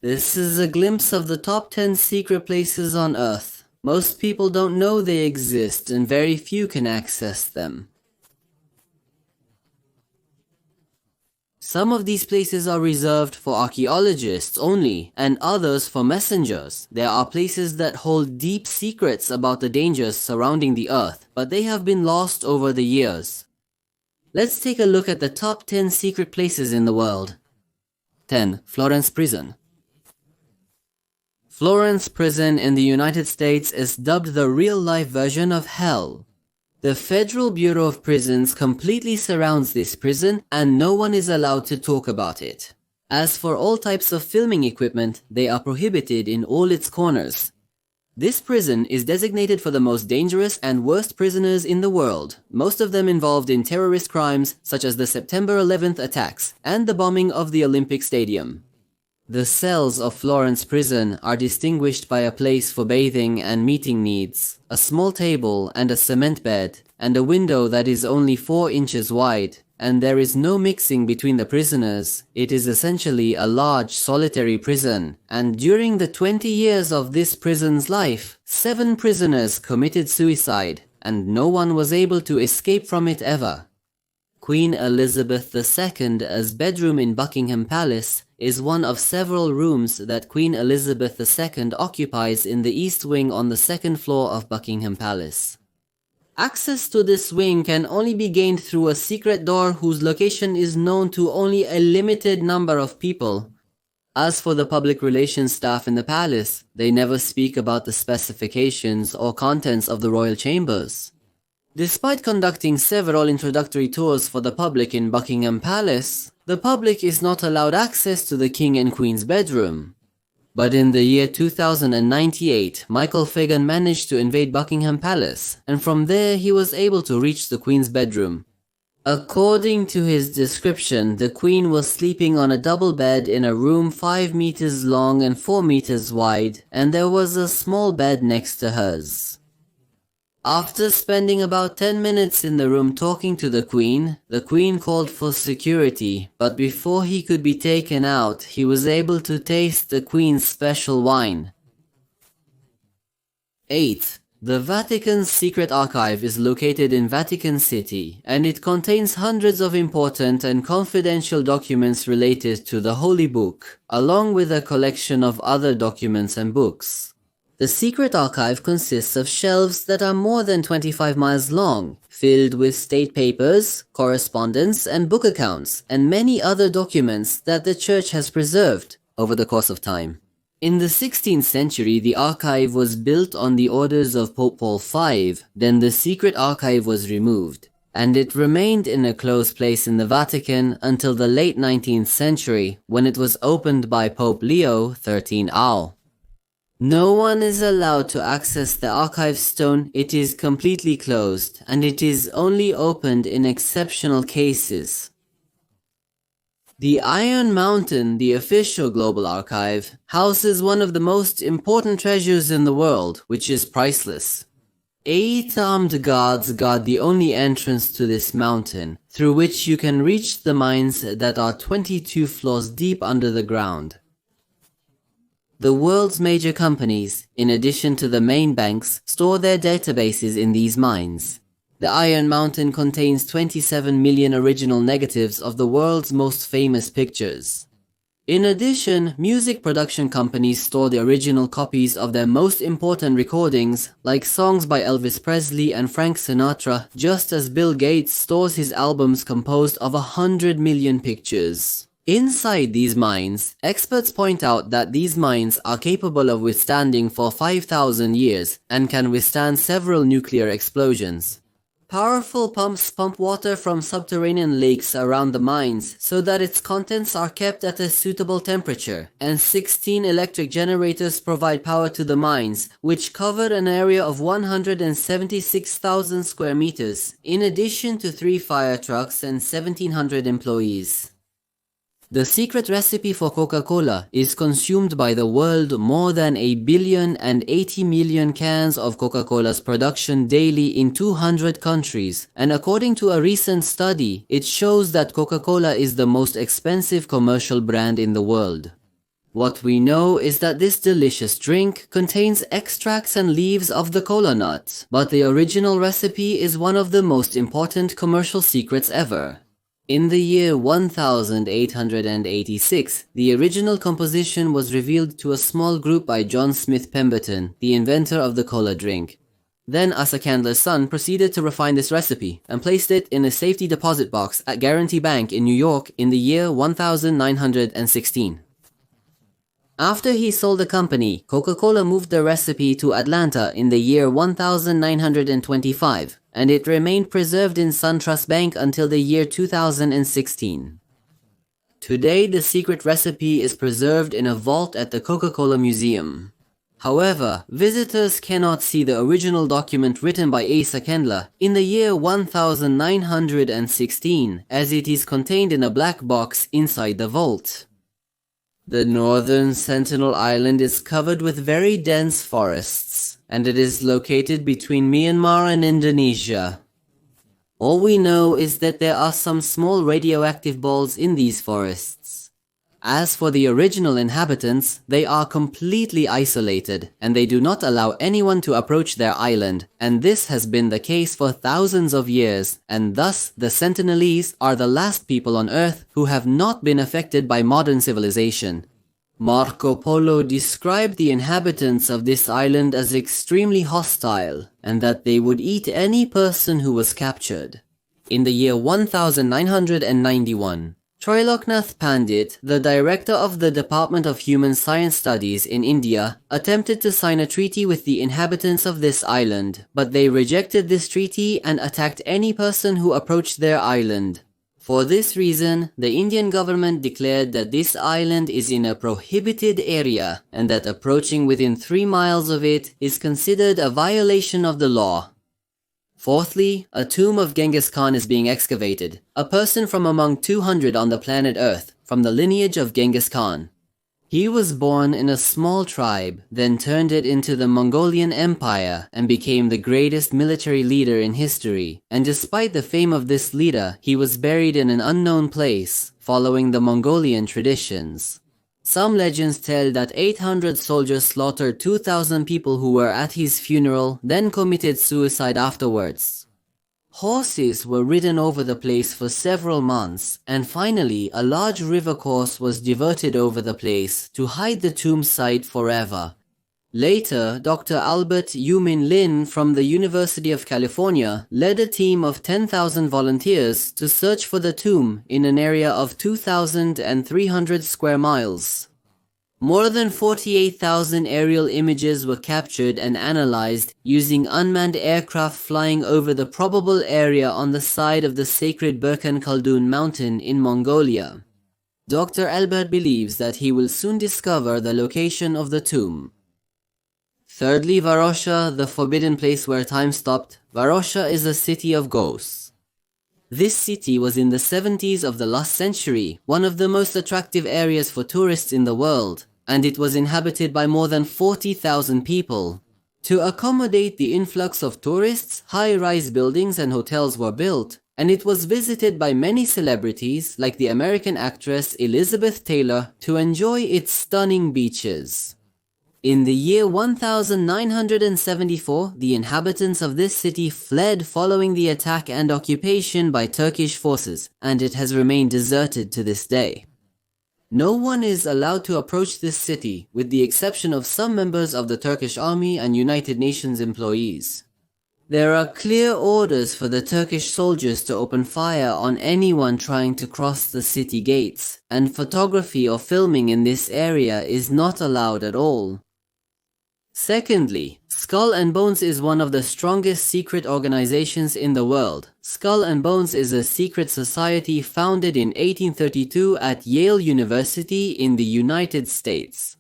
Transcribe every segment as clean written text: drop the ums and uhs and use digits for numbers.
This is a glimpse of the top 10 secret places on Earth. Most people don't know they exist and very few can access them. Some of these places are reserved for archaeologists only, and others for messengers. There are places that hold deep secrets about the dangers surrounding the Earth, but they have been lost over the years. Let's take a look at the top 10 secret places in the world. 10. Florence Prison. Florence Prison in the United States is dubbed the real-life version of hell. The Federal Bureau of Prisons completely surrounds this prison and no one is allowed to talk about it. As for all types of filming equipment, they are prohibited in all its corners. This prison is designated for the most dangerous and worst prisoners in the world, most of them involved in terrorist crimes such as the September 11th attacks and the bombing of the Olympic Stadium. The cells of Florence Prison are distinguished by a place for bathing and meeting needs, a small table and a cement bed, and a window that is only 4 inches wide, and there is no mixing between the prisoners. It is essentially a large solitary prison, and during the 20 years of this prison's life, 7 prisoners committed suicide, and no one was able to escape from it ever. Queen Elizabeth II's bedroom in Buckingham Palace is one of several rooms that Queen Elizabeth II occupies in the east wing on the 2nd floor of Buckingham Palace. Access to this wing can only be gained through a secret door whose location is known to only a limited number of people. As for the public relations staff in the palace, they never speak about the specifications or contents of the royal chambers. Despite conducting several introductory tours for the public in Buckingham Palace, the public is not allowed access to the King and Queen's bedroom. But in the year 2098, Michael Fagan managed to invade Buckingham Palace, and from there he was able to reach the Queen's bedroom. According to his description, the Queen was sleeping on a double bed in a room 5 meters long and 4 meters wide, and there was a small bed next to hers. After spending about 10 minutes in the room talking to the Queen called for security, but before he could be taken out, he was able to taste the Queen's special wine. 8. The Vatican's secret archive is located in Vatican City, and it contains hundreds of important and confidential documents related to the Holy Book, along with a collection of other documents and books. The secret archive consists of shelves that are more than 25 miles long, filled with state papers, correspondence, and book accounts, and many other documents that the Church has preserved over the course of time. In the 16th century, the archive was built on the orders of Pope Paul V, then the secret archive was removed, and it remained in a closed place in the Vatican until the late 19th century, when it was opened by Pope Leo XIII. No one is allowed to access the archive stone. It is completely closed, and it is only opened in exceptional cases. The Iron Mountain, the official global archive, houses one of the most important treasures in the world, which is priceless. 8 armed guards guard the only entrance to this mountain, through which you can reach the mines that are 22 floors deep under the ground. The world's major companies, in addition to the main banks, store their databases in these mines. The Iron Mountain contains 27 million original negatives of the world's most famous pictures. In addition, music production companies store the original copies of their most important recordings, like songs by Elvis Presley and Frank Sinatra, just as Bill Gates stores his albums composed of 100 million pictures. Inside these mines, experts point out that these mines are capable of withstanding for 5,000 years and can withstand several nuclear explosions. Powerful pumps pump water from subterranean lakes around the mines so that its contents are kept at a suitable temperature, and 16 electric generators provide power to the mines, which cover an area of 176,000 square meters, in addition to 3 fire trucks and 1,700 employees. The secret recipe for Coca-Cola is consumed by the world. More than 1,080 million cans of Coca-Cola's production daily in 200 countries, and according to a recent study, it shows that Coca-Cola is the most expensive commercial brand in the world. What we know is that this delicious drink contains extracts and leaves of the cola nut, but the original recipe is one of the most important commercial secrets ever. In the year 1886, the original composition was revealed to a small group by John Smith Pemberton, the inventor of the cola drink. Then Asa Candler's son proceeded to refine this recipe and placed it in a safety deposit box at Guarantee Bank in New York in the year 1916. After he sold the company, Coca-Cola moved the recipe to Atlanta in the year 1925, and it remained preserved in SunTrust Bank until the year 2016. Today, the secret recipe is preserved in a vault at the Coca-Cola Museum. However, visitors cannot see the original document written by Asa Candler in the year 1916, as it is contained in a black box inside the vault. The northern Sentinel Island is covered with very dense forests, and it is located between Myanmar and Indonesia. All we know is that there are some small radioactive balls in these forests. As for the original inhabitants, they are completely isolated, and they do not allow anyone to approach their island, and this has been the case for thousands of years, and thus the Sentinelese are the last people on Earth who have not been affected by modern civilization. Marco Polo described the inhabitants of this island as extremely hostile, and that they would eat any person who was captured. In the year 1991, Trailoknath Pandit, the director of the Department of Human Science Studies in India, attempted to sign a treaty with the inhabitants of this island, but they rejected this treaty and attacked any person who approached their island. For this reason, the Indian government declared that this island is in a prohibited area and that approaching within 3 miles of it is considered a violation of the law. Fourthly, a tomb of Genghis Khan is being excavated, a person from among 200 on the planet Earth, from the lineage of Genghis Khan. He was born in a small tribe, then turned it into the Mongolian Empire and became the greatest military leader in history, and despite the fame of this leader, he was buried in an unknown place, following the Mongolian traditions. Some legends tell that 800 soldiers slaughtered 2,000 people who were at his funeral, then committed suicide afterwards. Horses were ridden over the place for several months, and finally a large river course was diverted over the place to hide the tomb site forever. Later, Dr. Albert Yumin Lin from the University of California led a team of 10,000 volunteers to search for the tomb in an area of 2,300 square miles. More than 48,000 aerial images were captured and analyzed using unmanned aircraft flying over the probable area on the side of the sacred Burkan Khaldun mountain in Mongolia. Dr. Albert believes that he will soon discover the location of the tomb. Thirdly, Varosha, the forbidden place where time stopped. Varosha is a city of ghosts. This city was in the 70s of the last century, one of the most attractive areas for tourists in the world, and it was inhabited by more than 40,000 people. To accommodate the influx of tourists, high-rise buildings and hotels were built, and it was visited by many celebrities like the American actress Elizabeth Taylor to enjoy its stunning beaches. In the year 1974, the inhabitants of this city fled following the attack and occupation by Turkish forces, and it has remained deserted to this day. No one is allowed to approach this city, with the exception of some members of the Turkish army and United Nations employees. There are clear orders for the Turkish soldiers to open fire on anyone trying to cross the city gates, and photography or filming in this area is not allowed at all. Secondly, Skull and Bones is one of the strongest secret organizations in the world. Skull and Bones is a secret society founded in 1832 at Yale University in the United States.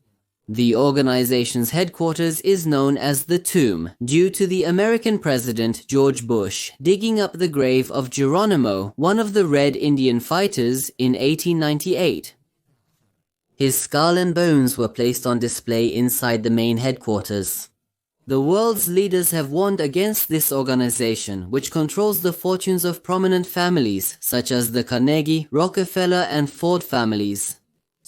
The organization's headquarters is known as the Tomb, due to the American President George Bush digging up the grave of Geronimo, one of the Red Indian fighters, in 1898. His skull and bones were placed on display inside the main headquarters. The world's leaders have warned against this organization, which controls the fortunes of prominent families such as the Carnegie, Rockefeller, and Ford families.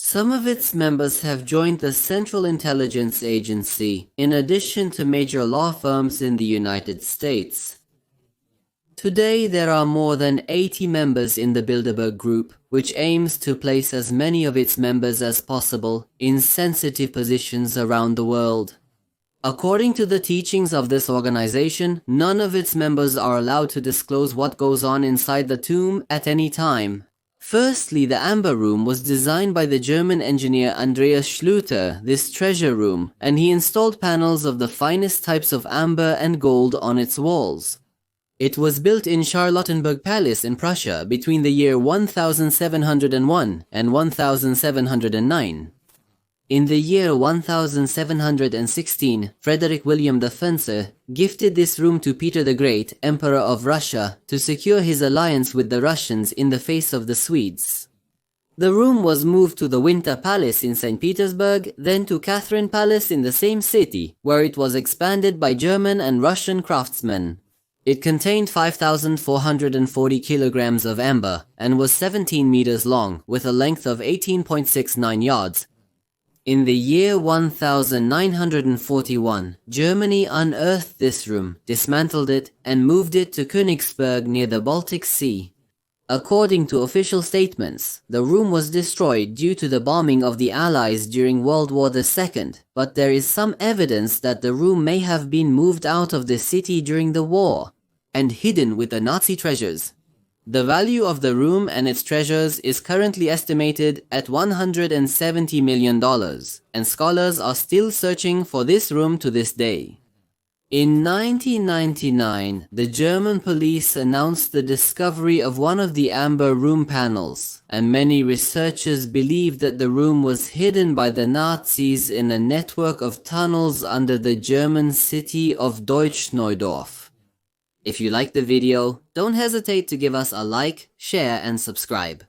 Some of its members have joined the Central Intelligence Agency, in addition to major law firms in the United States. Today there are more than 80 members in the Bilderberg Group, which aims to place as many of its members as possible in sensitive positions around the world. According to the teachings of this organization, none of its members are allowed to disclose what goes on inside the tomb at any time. Firstly, the Amber Room was designed by the German engineer Andreas Schlüter, this treasure room, and he installed panels of the finest types of amber and gold on its walls. It was built in Charlottenburg Palace in Prussia between the year 1701 and 1709. In the year 1716, Frederick William the Fencer gifted this room to Peter the Great, Emperor of Russia, to secure his alliance with the Russians in the face of the Swedes. The room was moved to the Winter Palace in St. Petersburg, then to Catherine Palace in the same city, where it was expanded by German and Russian craftsmen. It contained 5,440 kilograms of amber and was 17 meters long, with a length of 18.69 yards. In the year 1941, Germany unearthed this room, dismantled it, and moved it to Königsberg near the Baltic Sea. According to official statements, the room was destroyed due to the bombing of the Allies during World War II, but there is some evidence that the room may have been moved out of the city during the war and hidden with the Nazi treasures. The value of the room and its treasures is currently estimated at $170 million, and scholars are still searching for this room to this day. In 1999, the German police announced the discovery of one of the amber room panels, and many researchers believe that the room was hidden by the Nazis in a network of tunnels under the German city of Deutschneudorf. If you liked the video, don't hesitate to give us a like, share, and subscribe.